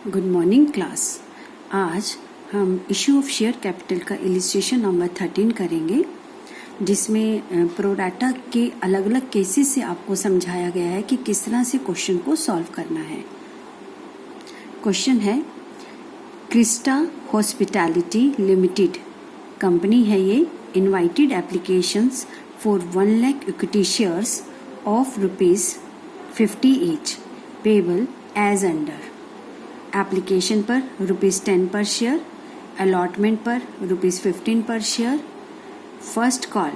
Good morning class. आज हम issue of share capital का इलिस्ट्रेशन नंबर 13 करेंगे, जिसमें प्रोराटा के अलग अलग केसेस से आपको समझाया गया है कि किस तरह से क्वेश्चन को सॉल्व करना है। क्वेश्चन है, क्रिस्टा हॉस्पिटैलिटी लिमिटेड कंपनी है ये, invited applications for 1 lakh equity shares of ₹50 each payable as under. Application पर ₹10 पर शेयर, अलॉटमेंट पर ₹15 per share, first call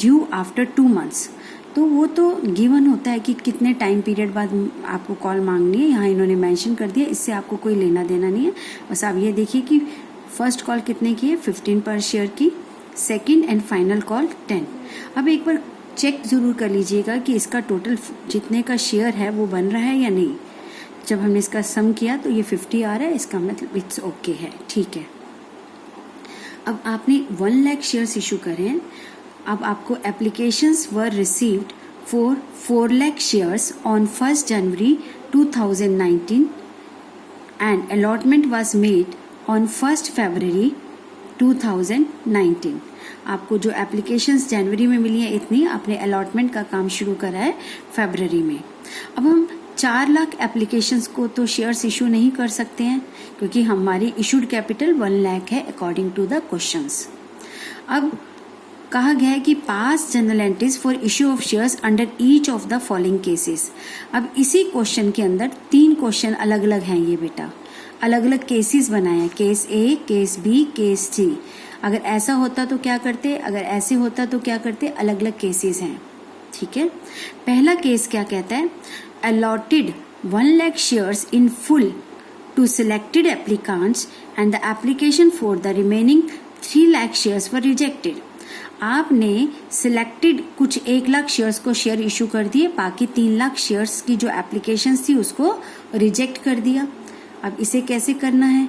due after 2 months। तो वो तो गिवन होता है कि कितने टाइम पीरियड बाद आपको कॉल मांगनी है, यहाँ इन्होंने मेंशन कर दिया, इससे आपको कोई लेना देना नहीं है। बस आप ये देखिए कि फर्स्ट कॉल कितने की है, 15 पर शेयर की, सेकेंड एंड फाइनल कॉल 10। अब एक बार चेक ज़रूर कर लीजिएगा कि इसका टोटल जितने का शेयर है वो बन रहा है या नहीं। जब हमने इसका सम किया तो ये 50 आ रहा है, इसका मतलब इट्स ओके है, ठीक है। अब आपने 1 लाख शेयर्स इशू करें। अब आपको applications were received for 4 lakh shares on 1 January 2019 and allotment was made on 1 February 2019। आपको जो एप्लीकेशंस जनवरी में मिली है इतनी, आपने अलॉटमेंट का काम शुरू करा है फरवरी में। अब हम 4 लाख एप्लीकेशंस को तो शेयर्स इशू नहीं कर सकते हैं, क्योंकि हमारी इशूड कैपिटल 1 लाख है अकॉर्डिंग टू द क्वेश्चंस। अब कहा गया है कि pass journal entries for issue of shares under each of the following cases. अब इसी क्वेश्चन के अंदर 3 क्वेश्चन अलग अलग हैं, ये बेटा अलग अलग केसेस बनाए हैं, केस ए, केस बी, केस सी। अगर ऐसा होता तो क्या करते, अगर ऐसे होता तो क्या करते, अलग अलग केसेस हैं, ठीक है। पहला केस क्या कहता है, allotted 1 lakh shares in full to selected applicants and the application for the remaining 3 lakh shares were rejected। आपने सिलेक्टेड कुछ 1 लाख शेयर्स को शेयर इशू कर दिए, बाकी 3 लाख शेयर्स की जो एप्लीकेशन थी उसको रिजेक्ट कर दिया। अब इसे कैसे करना है।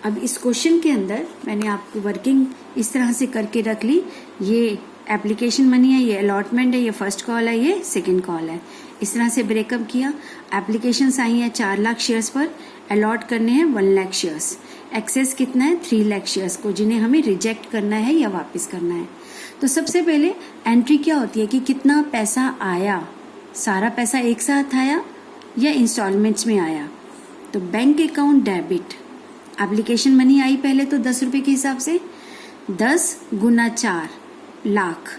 अब इस क्वेश्चन के अंदर मैंने आपको वर्किंग इस तरह से करके रख ली। ये एप्लीकेशन मनी है, ये अलॉटमेंट है, ये फर्स्ट कॉल है, ये सेकंड कॉल है। इस तरह से ब्रेकअप किया। एप्लीकेशंस आई हैं 4 लाख शेयर्स पर, अलॉट करने हैं 1 लाख शेयर्स, एक्सेस कितना है 3 लाख शेयर्स को, जिन्हें हमें रिजेक्ट करना है या वापस करना है। तो सबसे पहले एंट्री क्या होती है कि कितना पैसा आया, सारा पैसा एक साथ आया या इंस्टॉलमेंट्स में आया। तो bank account debit, application money I पहले तो 10 रुपए के हिसाब से, 10 गुना 4 लाख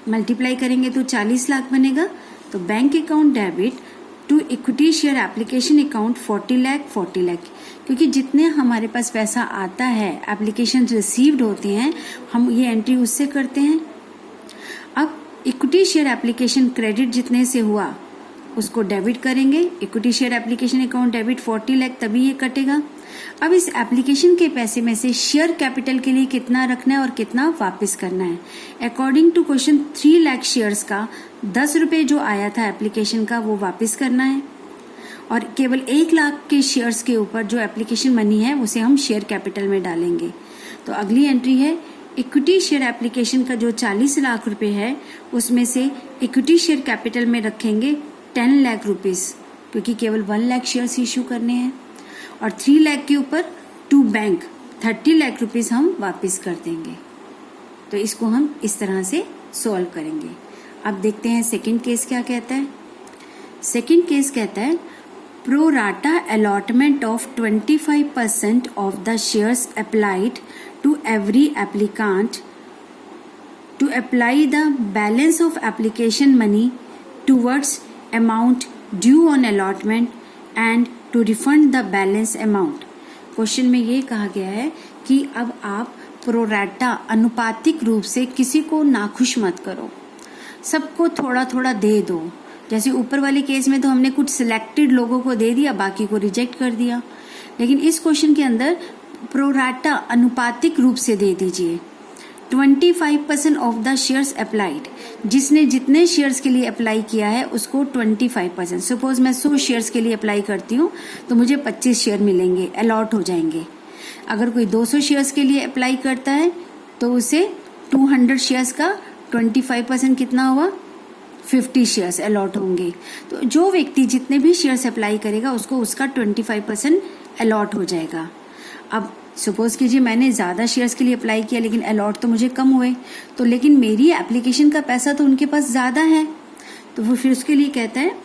मल्टीप्लाई करेंगे तो 40 लाख बनेगा। तो bank account debit to equity share application account 40 lakh, क्योंकि जितने हमारे पास पैसा आता है, एप्लीकेशन रिसीव्ड होते हैं, हम ये एंट्री उससे करते हैं। अब इक्विटी शेयर एप्लीकेशन क्रेडिट जितने से हुआ उसको डेबिट करेंगे, equity share application account debit 40 lakh, तभी ये कटेगा। अब इस एप्लीकेशन के पैसे में से शेयर कैपिटल के लिए कितना रखना है और कितना वापस करना है। According to question 3 lakh shares का 10 रुपए जो आया था एप्लीकेशन का वो वापस करना है, और केवल 1 लाख के शेयर्स के ऊपर जो एप्लीकेशन मनी है उसे हम शेयर कैपिटल में डालेंगे। तो अगली एंट्री है, इक्विटी शेयर एप्लीकेशन का जो 40 लाख रुपए है उसमें से इक्विटी शेयर कैपिटल में रखेंगे 10 लाख रुपीज, क्योंकि केवल 1 लाख शेयर्स इशू करने हैं, और 3 लाख के ऊपर टू बैंक 30 लाख रुपीज हम वापस कर देंगे। तो इसको हम इस तरह से सॉल्व करेंगे। अब देखते हैं सेकंड केस क्या कहता है। सेकंड केस कहता है, pro rata allotment of 25% of the shares applied to every applicant to apply the balance of application money towards amount due on allotment and to refund the balance amount। Question में ये कहा गया है कि अब आप प्रोराटा अनुपातिक रूप से किसी को नाखुश मत करो, सबको थोड़ा थोड़ा दे दो। जैसे ऊपर वाले केस में तो हमने कुछ सिलेक्टेड लोगों को दे दिया, बाकी को रिजेक्ट कर दिया, लेकिन इस क्वेश्चन के अंदर प्रोराटा अनुपातिक रूप से दे दीजिए। 25% ऑफ द शेयर्स अप्लाइड, जिसने जितने शेयर्स के लिए अप्लाई किया है उसको 25%। सपोज मैं 100 शेयर्स के लिए अप्लाई करती हूँ तो मुझे 25 शेयर मिलेंगे, अलॉट हो जाएंगे। अगर कोई 200 शेयर्स के लिए अप्लाई करता है तो उसे 200 शेयर्स का 25% कितना हुआ, 50 शेयर्स अलॉट होंगे। तो जो व्यक्ति जितने भी शेयर्स अप्लाई करेगा उसको उसका 25% अलॉट हो जाएगा। अब सपोज कीजिए मैंने ज़्यादा शेयर्स के लिए अप्लाई किया लेकिन अलॉट तो मुझे कम हुए, तो लेकिन मेरी एप्लीकेशन का पैसा तो उनके पास ज़्यादा है, तो वो फिर उसके लिए कहता है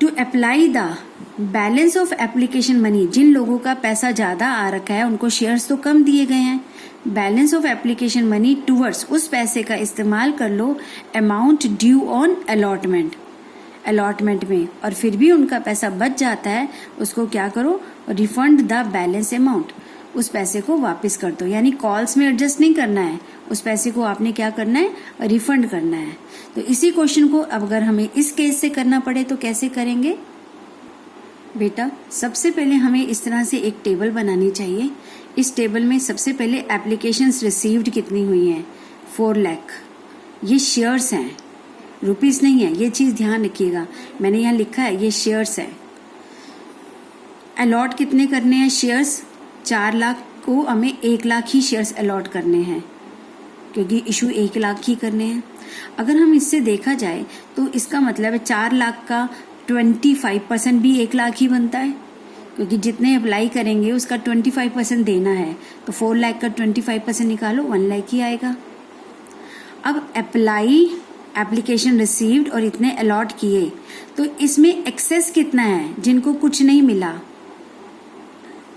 to apply the balance of application money. जिन लोगों का पैसा ज़्यादा आ रखा है उनको शेयर्स तो कम दिए गए हैं, balance of application money towards, उस पैसे का इस्तेमाल कर लो अमाउंट ड्यू ऑन अलॉटमेंट में, और फिर भी उनका पैसा बच जाता है, उसको क्या करो, रिफंड द बैलेंस अमाउंट, उस पैसे को वापस कर दो। यानी कॉल्स में एडजस्ट नहीं करना है, उस पैसे को आपने क्या करना है, रिफंड करना है। तो इसी क्वेश्चन को अब अगर हमें इस केस से करना पड़े तो कैसे करेंगे बेटा? सबसे पहले हमें इस तरह से एक टेबल बनानी चाहिए। इस टेबल में सबसे पहले एप्लीकेशंस रिसीव्ड कितनी हुई हैं, 4 लाख। ये शेयर्स हैं, रुपीस नहीं है, ये चीज ध्यान रखिएगा, मैंने यहाँ लिखा है ये शेयर्स है। अलॉट कितने करने हैं शेयर्स? 4 लाख को हमें 1 लाख ही शेयर्स अलॉट करने हैं, क्योंकि इशू 1 लाख ही करने हैं। अगर हम इससे देखा जाए तो इसका मतलब है 4 लाख का 25% भी 1 लाख ही बनता है, क्योंकि जितने अप्लाई करेंगे उसका 25% देना है, तो 4 लाख का 25% निकालो 1 लाख ही आएगा। अब एप्लीकेशन रिसीव्ड और इतने अलॉट किए, तो इसमें एक्सेस कितना है जिनको कुछ नहीं मिला,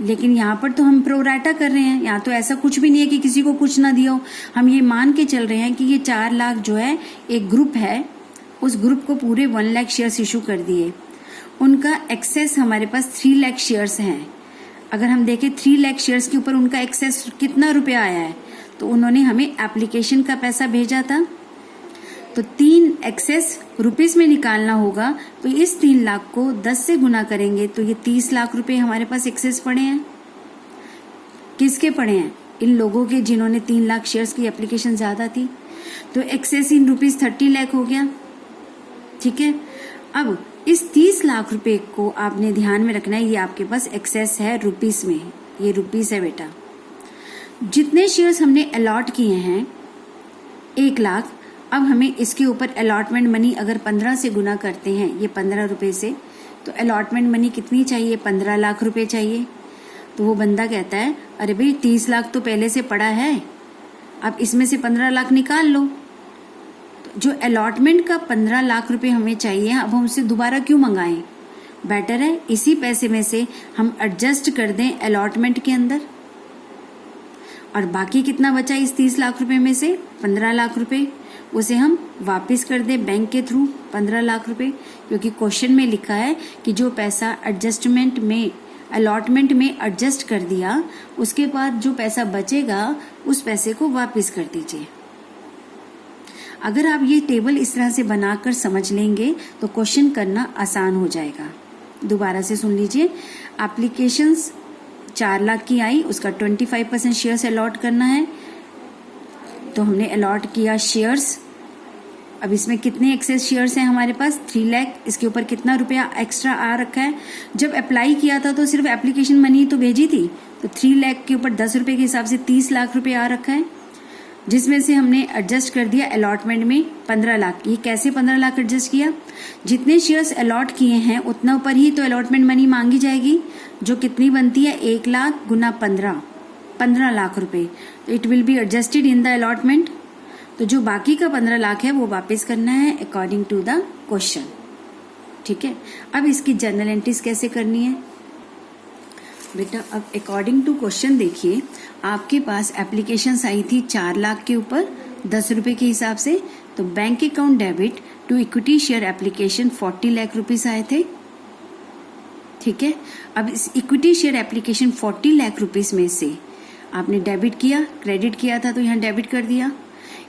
लेकिन यहाँ पर तो हम प्रोराटा कर रहे हैं, यहाँ तो ऐसा कुछ भी नहीं है कि किसी को कुछ ना दिया हो। हम ये मान के चल रहे हैं कि ये 4 लाख जो है एक ग्रुप है, उस ग्रुप को पूरे 1 लाख शेयर्स इशू कर दिए, उनका एक्सेस हमारे पास 3 लाख शेयर्स हैं। अगर हम देखें 3 लाख शेयर्स के ऊपर उनका एक्सेस कितना रुपया आया है, तो उन्होंने हमें एप्लीकेशन का पैसा भेजा था, तो 3 एक्सेस रुपीस में निकालना होगा, तो इस 3 लाख को 10 से गुना करेंगे तो ये 30 लाख रुपए हमारे पास एक्सेस पड़े हैं। किसके पड़े हैं? इन लोगों के जिन्होंने 3 लाख शेयर्स की एप्लीकेशन ज्यादा थी, तो एक्सेस इन रुपीस 30 लाख हो गया। ठीक है, अब इस 30 लाख रुपए को आपने ध्यान में रखना है, ये आपके पास एक्सेस है रुपीस में, ये रुपीस है बेटा। जितने शेयर्स हमने अलॉट किए हैं 1 लाख, अब हमें इसके ऊपर अलॉटमेंट मनी अगर 15 से गुना करते हैं, ये 15 रुपए से, तो अलॉटमेंट मनी कितनी चाहिए? 15 लाख रुपए चाहिए। तो वो बंदा कहता है अरे भाई 30 लाख तो पहले से पड़ा है, अब इसमें से 15 लाख निकाल लो। तो जो अलॉटमेंट का 15 लाख रुपए हमें चाहिए, अब हम उसे दोबारा क्यों मंगाएं? बेटर है इसी पैसे में से हम एडजस्ट कर दें अलॉटमेंट के अंदर, और बाकी कितना बचा इस 30 लाख रुपए में से? 15 लाख रुपए, उसे हम वापस कर दें बैंक के थ्रू 15 लाख रुपए, क्योंकि क्वेश्चन में लिखा है कि जो पैसा एडजस्टमेंट में अलॉटमेंट में एडजस्ट कर दिया, उसके बाद जो पैसा बचेगा उस पैसे को वापस कर दीजिए। अगर आप ये टेबल इस तरह से बनाकर समझ लेंगे तो क्वेश्चन करना आसान हो जाएगा। दोबारा से सुन लीजिए, एप्लीकेशंस 4 लाख की आई, उसका 25% शेयर्स अलॉट करना है, तो हमने अलॉट किया शेयर्स। अब इसमें कितने एक्सेस शेयर्स हैं हमारे पास? 3 लाख। इसके ऊपर कितना रुपया एक्स्ट्रा आ रखा है? जब अप्लाई किया था तो सिर्फ एप्लीकेशन मनी तो भेजी थी, तो 3 लाख के ऊपर 10 रुपए के हिसाब से 30 लाख रुपए आ रखा है, जिसमें से हमने एडजस्ट कर दिया अलॉटमेंट में 15 लाख। ये कैसे 15 लाख एडजस्ट किया? जितने शेयर्स अलॉट किए हैं उतना ऊपर ही तो अलॉटमेंट मनी मांगी जाएगी, जो कितनी बनती है? 1 लाख गुना 15 लाख रुपए। तो it will be adjusted in the allotment. तो जो बाकी का 15 लाख है वो वापस करना है अकॉर्डिंग टू द क्वेश्चन। ठीक है, अब इसकी जर्नल एंट्रीज कैसे करनी है बेटा? अब अकॉर्डिंग टू क्वेश्चन देखिए, आपके पास एप्लीकेशंस आई थी 4 लाख के ऊपर 10 रुपए के हिसाब से, तो bank account debit to equity share application 40 lakh rupees आए थे। ठीक है, अब इस equity share application 40 lakh rupees में से आपने डेबिट किया, क्रेडिट किया था तो यहाँ डेबिट कर दिया।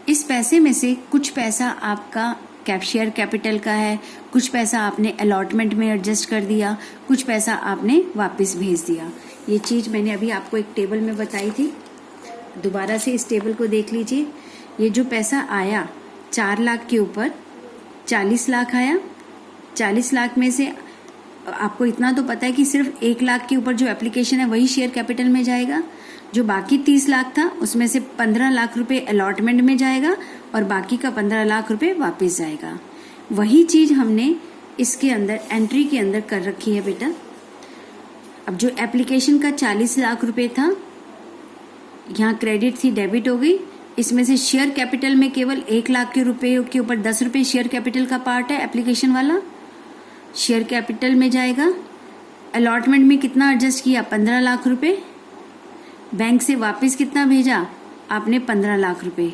इस पैसे में से कुछ पैसा आपका शेयर कैपिटल का है, कुछ पैसा आपने अलॉटमेंट में एडजस्ट कर दिया, कुछ पैसा आपने वापस भेज दिया। ये चीज मैंने अभी आपको एक टेबल में बताई थी, दोबारा से इस टेबल को देख लीजिए। ये जो पैसा आया 4 लाख के ऊपर 40 लाख आया, 40 लाख में से आपको इतना तो पता है कि सिर्फ 1 लाख के ऊपर जो एप्लीकेशन है वही शेयर कैपिटल में जाएगा, जो बाकी 30 लाख था उसमें से 15 लाख रुपए अलॉटमेंट में जाएगा और बाकी का 15 लाख रुपए वापस जाएगा। वही चीज हमने इसके अंदर एंट्री के अंदर कर रखी है बेटा। अब जो एप्लीकेशन का 40 लाख रुपए था, यहाँ क्रेडिट थी, डेबिट हो गई। इसमें से शेयर कैपिटल में केवल 1 लाख के रुपए के ऊपर 10 रुपए शेयर कैपिटल का पार्ट है, एप्लीकेशन वाला शेयर कैपिटल में जाएगा। अलॉटमेंट में कितना एडजस्ट किया, 15 लाख रुपए। बैंक से वापस कितना भेजा आपने, 15 लाख रुपए।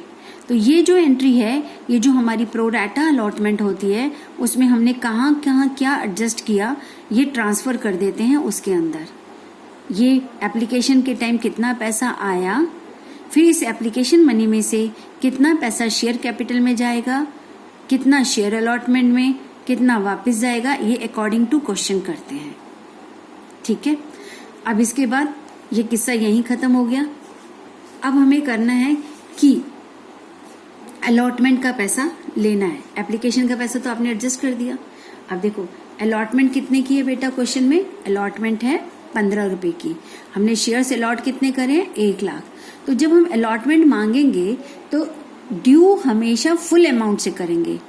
तो ये जो एंट्री है, ये जो हमारी प्रोराटा अलॉटमेंट होती है, उसमें हमने कहाँ कहाँ क्या एडजस्ट किया, ये ट्रांसफर कर देते हैं उसके अंदर। ये एप्लीकेशन के टाइम कितना पैसा आया, फिर इस एप्लीकेशन मनी में से कितना पैसा शेयर कैपिटल में जाएगा, कितना शेयर अलॉटमेंट में, कितना वापस जाएगा, ये अकॉर्डिंग टू क्वेश्चन करते हैं। ठीक है, अब इसके बाद ये किस्सा यहीं खत्म हो गया। अब हमें करना है कि अलॉटमेंट का पैसा लेना है। एप्लीकेशन का पैसा तो आपने एडजस्ट कर दिया। अब देखो अलॉटमेंट कितने की है बेटा, क्वेश्चन में अलॉटमेंट है 15 रुपए की। हमने शेयर्स अलॉट कितने करे हैं, 1 लाख। तो जब हम अलॉटमेंट मांगेंगे तो ड्यू हमेशा फुल अमाउंट से करेंगे,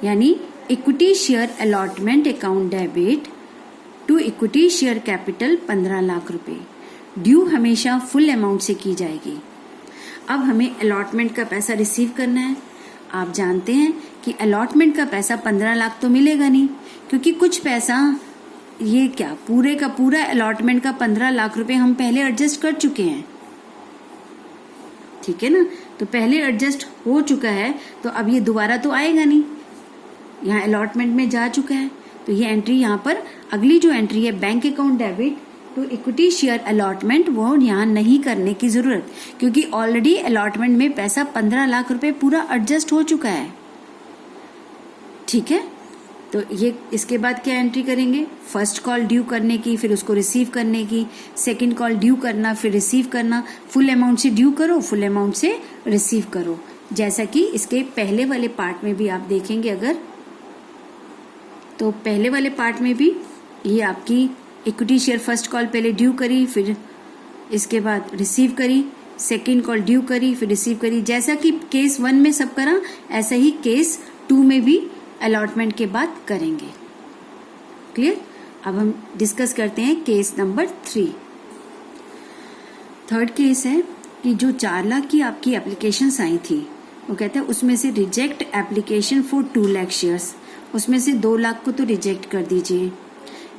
यानी equity share allotment account debit to equity share capital 15 lakh रुपए, ड्यू हमेशा फुल अमाउंट से की जाएगी। अब हमें अलॉटमेंट का पैसा रिसीव करना है। आप जानते हैं कि अलॉटमेंट का पैसा 15 लाख तो मिलेगा नहीं, क्योंकि कुछ पैसा, ये क्या पूरे का पूरा अलॉटमेंट का 15 लाख रुपए हम पहले एडजस्ट कर चुके हैं। ठीक है ना, तो पहले एडजस्ट हो चुका है, तो अब ये दोबारा तो आएगा नहीं, यहाँ अलॉटमेंट में जा चुका है। तो ये एंट्री यहाँ पर, अगली जो एंट्री है bank account debit to equity share allotment, वो यहाँ नहीं करने की जरूरत, क्योंकि ऑलरेडी अलॉटमेंट में पैसा 15 लाख रुपए पूरा एडजस्ट हो चुका है। ठीक है, तो ये इसके बाद क्या एंट्री करेंगे, फर्स्ट कॉल ड्यू करने की, फिर उसको रिसीव करने की, सेकंड कॉल ड्यू करना, फिर रिसीव करना। फुल अमाउंट से ड्यू करो, फुल अमाउंट से रिसीव करो, जैसा कि इसके पहले वाले पार्ट में भी आप देखेंगे अगर, तो पहले वाले पार्ट में भी ये आपकी इक्विटी शेयर फर्स्ट कॉल पहले ड्यू करी, फिर इसके बाद रिसीव करी, सेकंड कॉल ड्यू करी, फिर रिसीव करी। जैसा कि केस 1 में सब करा, ऐसा ही केस 2 में भी अलॉटमेंट के बाद करेंगे। क्लियर। अब हम डिस्कस करते हैं केस नंबर 3। थर्ड केस है कि जो 4 लाख की आपकी एप्लीकेशंस आई थी, वो कहते हैं उसमें से reject application for 2 lakh shares, उसमें से 2 लाख को तो रिजेक्ट कर दीजिए।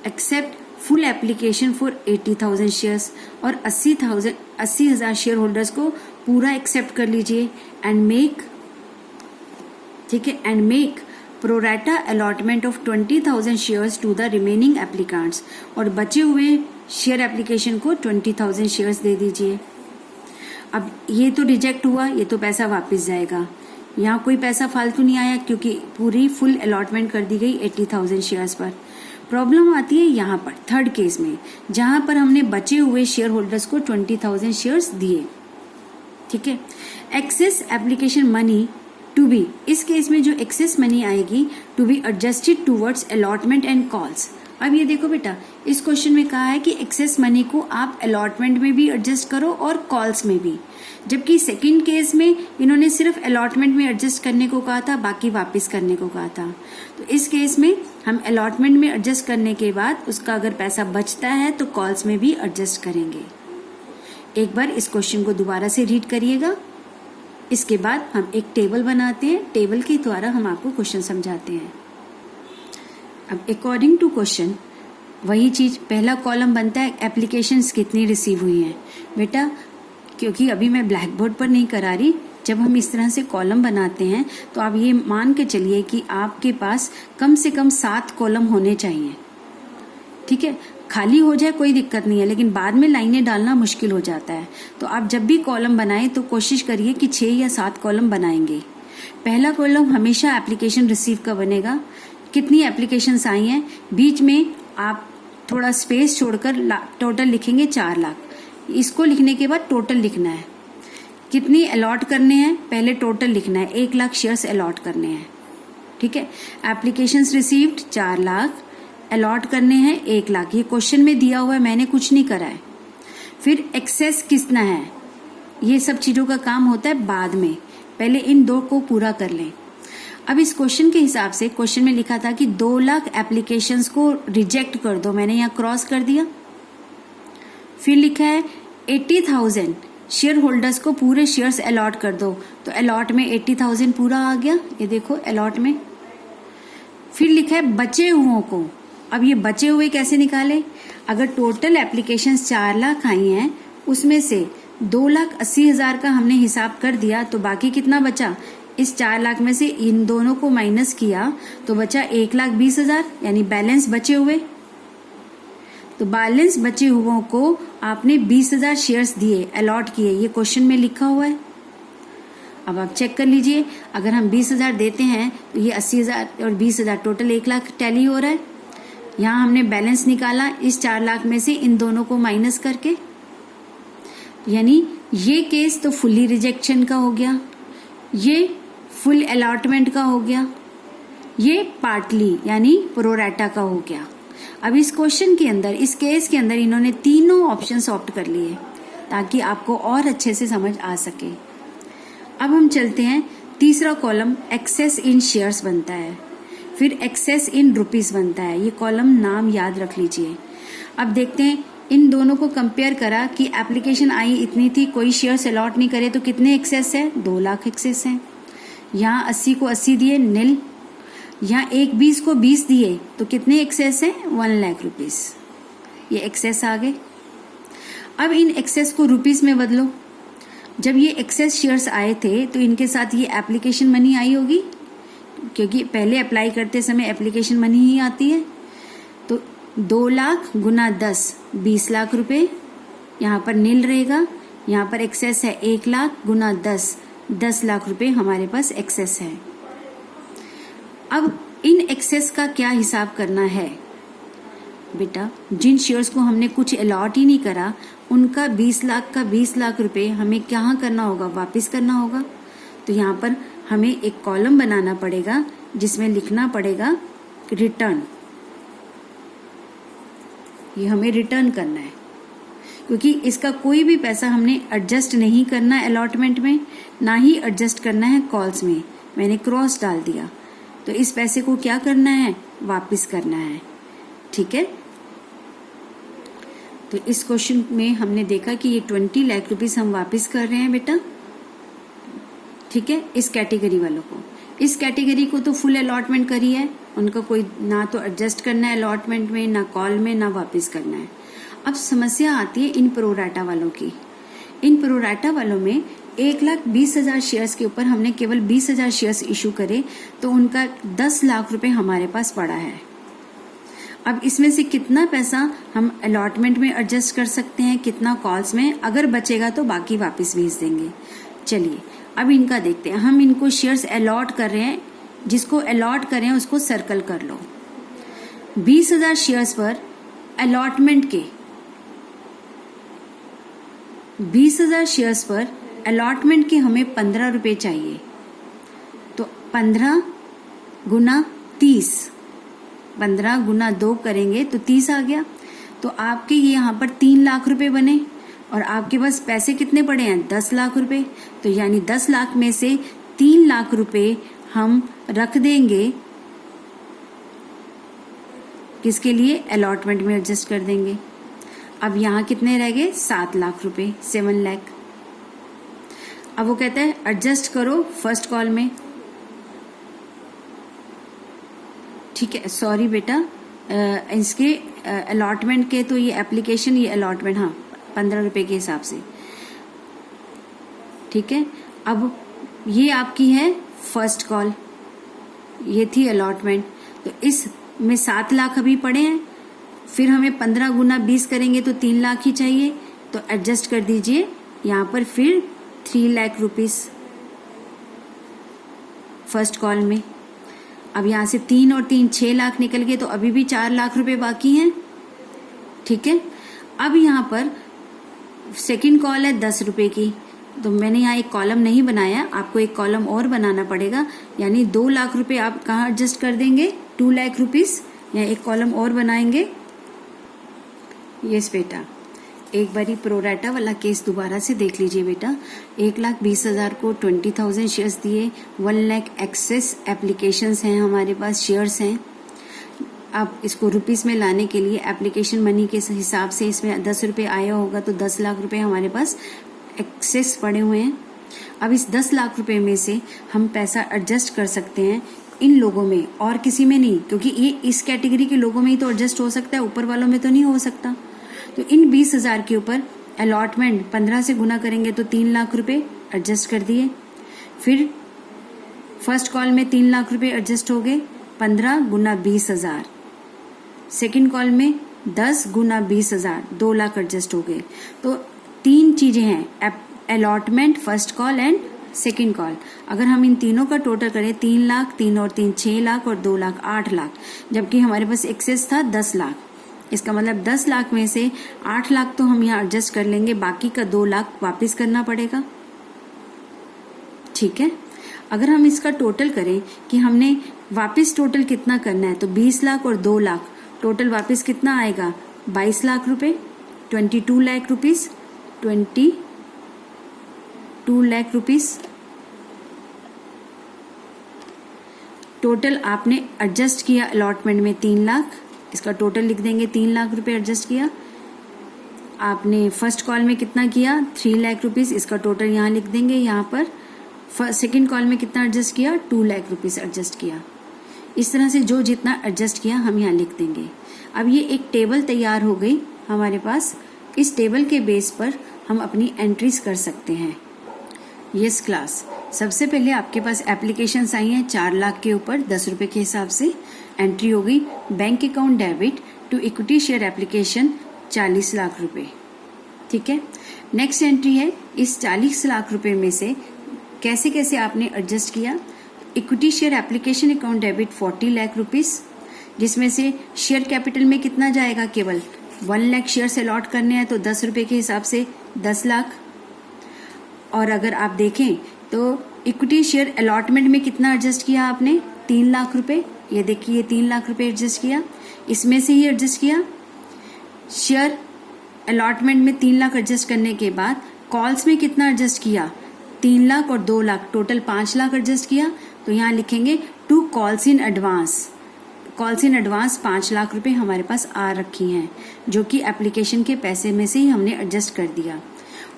Accept full application for 80,000 shares, और 80,000 शेयर होल्डर्स को पूरा एक्सेप्ट कर लीजिए। एंड मेक, ठीक है, and make pro rata allotment of 20,000 shares to the remaining applicants, और बचे हुए शेयर एप्लीकेशन को 20,000 शेयर्स दे दीजिए। अब ये तो रिजेक्ट हुआ, ये तो पैसा वापस जाएगा, यहाँ कोई पैसा फालतू नहीं आया क्योंकि पूरी फुल अलॉटमेंट कर दी गई 80,000 शेयर्स पर। प्रॉब्लम आती है यहाँ पर थर्ड केस में, जहां पर हमने बचे हुए शेयर होल्डर्स को 20,000 शेयर्स दिए। ठीक है, excess application money to be, इस केस में जो एक्सेस मनी आएगी to be adjusted towards allotment and calls. अब ये देखो बेटा, इस क्वेश्चन में कहा है कि एक्सेस मनी को आप अलॉटमेंट में भी एडजस्ट करो और कॉल्स में भी, जबकि सेकंड केस में इन्होंने सिर्फ अलॉटमेंट में एडजस्ट करने को कहा था, बाकी वापस करने को कहा था। तो इस केस में हम अलॉटमेंट में एडजस्ट करने के बाद उसका अगर पैसा बचता है तो कॉल्स में भी एडजस्ट करेंगे। एक बार इस क्वेश्चन को दोबारा से रीड करिएगा, इसके बाद हम एक टेबल बनाते हैं, टेबल के द्वारा हम आपको क्वेश्चन समझाते हैं। अब अकॉर्डिंग टू क्वेश्चन वही चीज, पहला कॉलम बनता है एप्लीकेशंस कितनी रिसीव हुई हैं। बेटा क्योंकि अभी मैं ब्लैक बोर्ड पर नहीं करा रही, जब हम इस तरह से कॉलम बनाते हैं तो आप ये मान के चलिए कि आपके पास कम से कम 7 कॉलम होने चाहिए। ठीक है, खाली हो जाए कोई दिक्कत नहीं है, लेकिन बाद में लाइनें डालना मुश्किल हो जाता है। तो आप जब भी कॉलम बनाएं तो कोशिश करिए कि 6 या 7 कॉलम बनाएंगे। पहला कॉलम हमेशा एप्लीकेशन रिसीव का बनेगा, कितनी एप्लीकेशंस आई हैं, बीच में आप थोड़ा स्पेस छोड़कर टोटल लिखेंगे 4 लाख। इसको लिखने के बाद टोटल लिखना है, कितनी अलॉट करने हैं, पहले टोटल लिखना है, 1 लाख शेयर्स अलॉट करने हैं। ठीक है, एप्लीकेशंस रिसीव्ड 4 लाख, अलॉट करने हैं 1 लाख। ये क्वेश्चन में दिया हुआ है, मैंने कुछ नहीं करा है। फिर एक्सेस कितना है, ये सब चीज़ों का काम होता है बाद में, पहले इन दो को पूरा कर लें। अब इस क्वेश्चन के हिसाब से क्वेश्चन में लिखा था कि 2 लाख एप्लीकेशंस को रिजेक्ट कर दो, मैंने यहाँ क्रॉस कर दिया। फिर लिखा है 80,000 शेयर होल्डर्स को पूरे शेयर्स अलॉट कर दो, तो अलॉट में 80,000 पूरा आ गया, ये देखो अलॉट में। फिर लिखा है बचे हुओं को, अब ये बचे हुए कैसे निकाले? अगर टोटल एप्लीकेशंस 4 लाख आई हैं, उसमें से 2,80,000 का हमने हिसाब कर दिया, तो बाकी कितना बचा? इस 4 लाख में से इन दोनों को माइनस किया तो बचा 1,20,000, यानी बैलेंस बचे हुए। तो बैलेंस बचे हुओं को आपने 20,000 शेयर्स दिए, अलॉट किए, ये क्वेश्चन में लिखा हुआ है। अब आप चेक कर लीजिए, अगर हम 20,000 देते हैं तो ये 80,000 और 20,000 टोटल 1 लाख टैली हो रहा है। यहाँ हमने बैलेंस निकाला इस 4 लाख में से इन दोनों को माइनस करके, यानी ये केस तो फुल्ली रिजेक्शन का हो गया, ये फुल अलॉटमेंट का हो गया, ये पार्टली यानी प्रोरेटा का हो गया। अब इस क्वेश्चन के अंदर, इस केस के अंदर इन्होंने तीनों ऑप्शंस ऑप्ट कर लिए ताकि आपको और अच्छे से समझ आ सके। अब हम चलते हैं, तीसरा कॉलम एक्सेस इन शेयर्स बनता है, फिर एक्सेस इन रुपीस बनता है। ये कॉलम नाम याद रख लीजिए। अब देखते हैं, इन दोनों को कंपेयर करा कि एप्लीकेशन आई इतनी थी, कोई शेयर्स अलॉट नहीं करे तो कितने एक्सेस है? 2 लाख एक्सेस हैं। यहाँ 80 को 80 दिए, नील। यहाँ 20 को 20 दिए तो कितने एक्सेस हैं? 1 लाख रुपीस। ये एक्सेस आ गए। अब इन एक्सेस को रुपीस में बदलो। जब ये एक्सेस शेयर्स आए थे तो इनके साथ ये एप्लीकेशन मनी आई होगी, क्योंकि पहले अप्लाई करते समय एप्लीकेशन मनी ही आती है। तो 2 लाख गुना 10 20 लाख रुपए, यहाँ पर नील रहेगा। यहाँ पर एक्सेस है 1 लाख गुना 10 लाख रुपए हमारे पास एक्सेस है। अब इन एक्सेस का क्या हिसाब करना है बेटा? जिन शेयर्स को हमने कुछ अलॉट ही नहीं करा, उनका 20 लाख का 20 लाख रुपए हमें क्या करना होगा? वापस करना होगा। तो यहाँ पर हमें एक कॉलम बनाना पड़ेगा जिसमें लिखना पड़ेगा रिटर्न। ये हमें रिटर्न करना है, क्योंकि इसका कोई भी पैसा हमने एडजस्ट नहीं करना है अलॉटमेंट में, ना ही एडजस्ट करना है कॉल्स में। मैंने क्रॉस डाल दिया, तो इस पैसे को क्या करना है? वापस करना है। ठीक है, तो इस क्वेश्चन में हमने देखा कि ये 20 लाख रुपीस हम वापस कर रहे हैं बेटा। ठीक है, इस कैटेगरी वालों को, इस कैटेगरी को तो फुल अलॉटमेंट करी है, उनका कोई ना तो एडजस्ट करना है अलॉटमेंट में, ना कॉल में, ना वापस करना है। अब समस्या आती है इन प्रोराटा वालों की। इन प्रोराटा वालों में 1,20,000 शेयर्स के ऊपर हमने केवल 20,000 शेयर्स इशू करे, तो उनका 10 लाख रुपए हमारे पास पड़ा है। अब इसमें से कितना पैसा हम अलॉटमेंट में एडजस्ट कर सकते हैं, कितना कॉल्स में, अगर बचेगा तो बाकी वापस भेज देंगे। चलिए अब इनका देखते हैं। हम इनको शेयर्स अलॉट कर रहे हैं, जिसको अलॉट करें उसको सर्कल कर लो। 20,000 शेयर्स पर अलॉटमेंट के, 20,000 शेयर्स पर अलॉटमेंट के हमें 15 रुपए चाहिए। तो 15 गुना 30, 15 गुना 2 करेंगे तो 30 आ गया। तो आपके ये यहाँ पर 3 लाख रुपए बने और आपके पास पैसे कितने पड़े हैं? 10 लाख रुपए। तो यानी 10 लाख में से 3 लाख रुपए हम रख देंगे, किसके लिए? अलॉटमेंट में एडजस्ट कर देंगे। अब यहाँ कितने रह गए? 7 लाख रुपए, 7 लाख। अब वो कहता है एडजस्ट करो फर्स्ट कॉल में। ठीक है, सॉरी बेटा, इसके अलॉटमेंट के तो ये एप्लीकेशन, ये अलॉटमेंट, हाँ 15 रुपए के हिसाब से। ठीक है, अब ये आपकी है फर्स्ट कॉल, ये थी अलॉटमेंट। तो इसमें 7 लाख अभी पड़े हैं, फिर हमें 15 गुना 20 करेंगे तो 3 लाख ही चाहिए। तो एडजस्ट कर दीजिए यहाँ पर फिर 3 लाख रुपीस फर्स्ट कॉल में। अब यहाँ से 3 और 3 6 लाख निकल गए, तो अभी भी 4 लाख रुपए बाकी हैं। ठीक है, अब यहाँ पर सेकंड कॉल है 10 रुपए की, तो मैंने यहाँ एक कॉलम नहीं बनाया, आपको एक कॉलम और बनाना पड़ेगा। यानी 2 लाख रुपए आप कहाँ एडजस्ट कर देंगे? 2 लाख रुपीस। यहाँ एक कॉलम और बनाएंगे। यस बेटा, एक बारी प्रोराटा वाला केस दोबारा से देख लीजिए बेटा। 1,20,000 को 20,000 शेयर्स दिए, 1 लाख एक्सेस एप्लीकेशंस हैं हमारे पास, शेयर्स हैं। अब इसको रुपीस में लाने के लिए एप्लीकेशन मनी के हिसाब से इसमें 10 रुपये आया होगा, तो 10 लाख रुपए हमारे पास एक्सेस पड़े हुए हैं। अब इस 10 लाख रुपए में से हम पैसा एडजस्ट कर सकते हैं इन लोगों में, और किसी में नहीं, क्योंकि ये इस कैटेगरी के लोगों में ही तो एडजस्ट हो सकता है, ऊपर वालों में तो नहीं हो सकता। तो इन 20,000 के ऊपर अलॉटमेंट 15 से गुना करेंगे तो 3 लाख रुपए एडजस्ट कर दिए। फिर फर्स्ट कॉल में 3 लाख रुपए एडजस्ट हो गए, 15 गुना 20,000। सेकेंड कॉल में 10 गुना 20,000, 2 लाख एडजस्ट हो गए। तो 3 चीजें हैं, allotment, first call and second call. अगर हम इन तीनों का टोटल करें, 3 लाख, 3 और 3 6 लाख और 2 लाख 8 लाख, जबकि हमारे पास एक्सेस था 10 लाख। इसका मतलब 10 लाख में से 8 लाख तो हम यहाँ एडजस्ट कर लेंगे, बाकी का 2 लाख वापस करना पड़ेगा। ठीक है। अगर हम इसका टोटल करें कि हमने वापस टोटल कितना करना है, तो 20 लाख और 2 लाख टोटल वापस कितना आएगा, 22 लाख रुपए, 22 lakh rupees, 22 lakh rupees total आपने एडजस्ट किया। अलॉटमेंट में 3 लाख, इसका टोटल लिख देंगे, 3 लाख रुपए एडजस्ट किया। आपने फर्स्ट कॉल में कितना किया, 3 लाख रुपीस, इसका टोटल यहाँ लिख देंगे। यहाँ पर सेकेंड कॉल में कितना एडजस्ट किया, 2 लाख रुपीस एडजस्ट किया। इस तरह से जो जितना एडजस्ट किया हम यहाँ लिख देंगे। अब ये एक टेबल तैयार हो गई हमारे पास। इस टेबल के बेस पर हम अपनी एंट्रीज कर सकते हैं। यस क्लास, सबसे पहले आपके पास एप्लीकेशंस आई हैं 4 लाख के ऊपर 10 रुपए के हिसाब से। एंट्री हो गई bank account debit to equity share application 40 lakh रुपए। ठीक है। नेक्स्ट एंट्री है, इस 40 लाख रुपए में से कैसे कैसे आपने एडजस्ट किया। Equity share application account debit 40 lakh rupees, जिसमें से शेयर कैपिटल में कितना जाएगा, केवल 1 लाख शेयर अलॉट करने हैं, तो 10 रुपए के हिसाब से 10 लाख। और अगर आप देखें तो इक्विटी शेयर अलॉटमेंट में कितना एडजस्ट किया आपने, 3 लाख रुपए। ये देखिए 3 लाख रुपए एडजस्ट किया, इसमें से ही एडजस्ट किया। शेयर अलॉटमेंट में 3 लाख एडजस्ट करने के बाद कॉल्स में कितना एडजस्ट किया, 3 लाख और 2 लाख, टोटल 5 लाख एडजस्ट किया। तो यहाँ लिखेंगे to calls in advance. Calls in advance 5 lakh रुपए हमारे पास आ रखी हैं, जो कि एप्लीकेशन के पैसे में से ही हमने एडजस्ट कर दिया।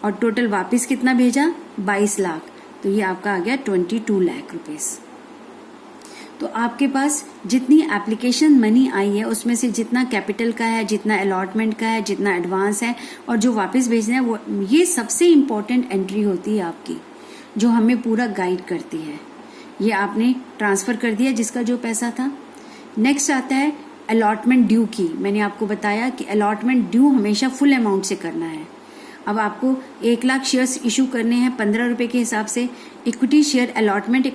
और टोटल वापस कितना भेजा, 22 लाख। तो ये आपका आ गया 22 लाख रुपीस। तो आपके पास जितनी एप्लीकेशन मनी आई है उसमें से जितना कैपिटल का है, जितना अलॉटमेंट का है, जितना एडवांस है और जो वापस भेजना है, वो ये सबसे इम्पोर्टेंट एंट्री होती है आपकी, जो हमें पूरा गाइड करती है। ये आपने ट्रांसफर कर दिया जिसका जो पैसा था। नेक्स्ट आता है अलॉटमेंट ड्यू की। मैंने आपको बताया कि अलॉटमेंट ड्यू हमेशा फुल अमाउंट से करना है। अब आपको 1 लाख शेयर्स इशू करने हैं 15 रुपए के हिसाब से। Equity share allotment